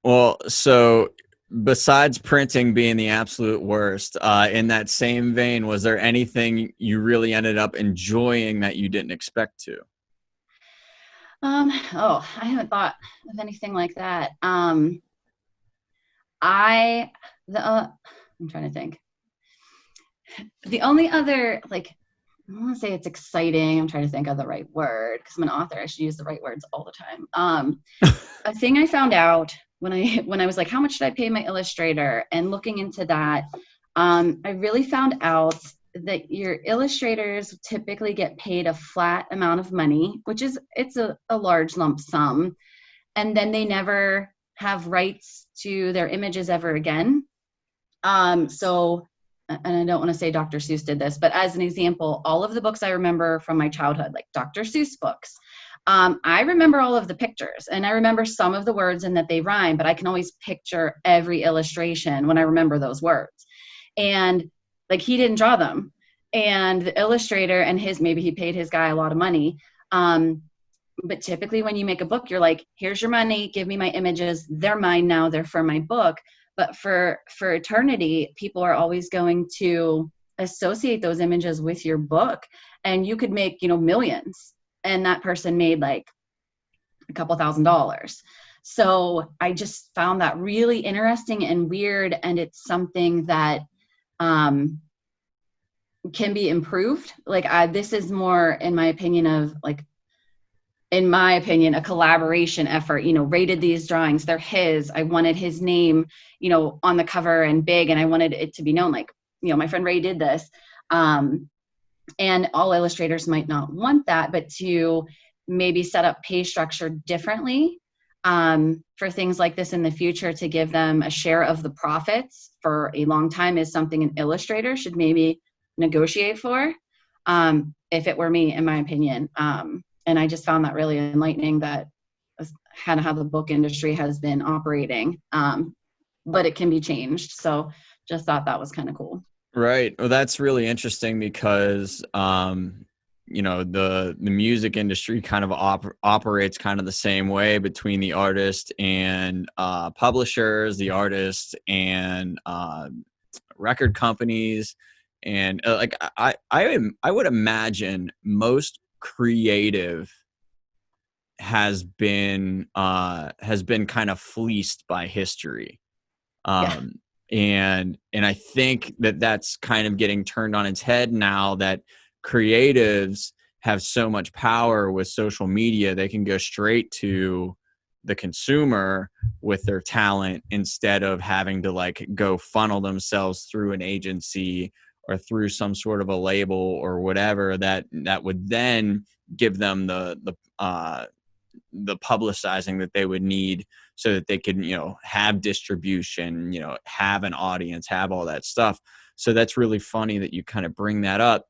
Well, so besides printing being the absolute worst, in that same vein, was there anything you really ended up enjoying that you didn't expect to? Oh, I haven't thought of anything like that. I the I'm trying to think. The only other like I don't want to say it's exciting. I'm trying to think of the right word because I'm an author. I should use the right words all the time. A thing I found out when I was like, how much should I pay my illustrator? And looking into that, I really found out that your illustrators typically get paid a flat amount of money, which is it's a large lump sum, and then they never have rights to their images ever again. So, and I don't want to say Dr. Seuss did this, but as an example, all of the books I remember from my childhood, like Dr. Seuss books, I remember all of the pictures and I remember some of the words and that they rhyme, but I can always picture every illustration when I remember those words. And like he didn't draw them. And the illustrator and his, maybe he paid his guy a lot of money. But typically when you make a book, you're like, here's your money, give me my images. They're mine now, they're for my book. But for eternity, people are always going to associate those images with your book. And you could make, millions. And that person made like a couple $1,000s. So I just found that really interesting and weird. And it's something that um, can be improved. Like this is more, in my opinion, a collaboration effort, rated these drawings. They're his. I wanted his name, on the cover and big, and I wanted it to be known, like, my friend Ray did this. And all illustrators might not want that, but to maybe set up pay structure differently for things like this in the future to give them a share of the profits for a long time is something an illustrator should maybe negotiate for, if it were me, in my opinion. And I just found that really enlightening, that kind of how the book industry has been operating, but it can be changed. So just thought that was kind of cool. Right. Well, that's really interesting because, the music industry kind of operates kind of the same way between the artist and publishers, the artist and record companies, and like I would imagine most creative has been kind of fleeced by history. Yeah. um and I think that that's kind of getting turned on its head now that creatives have so much power with social media. They can go straight to the consumer with their talent instead of having to like go funnel themselves through an agency or through some sort of a label or whatever that would then give them the publicizing that they would need so that they could, have distribution, have an audience, have all that stuff. So that's really funny that you kind of bring that up.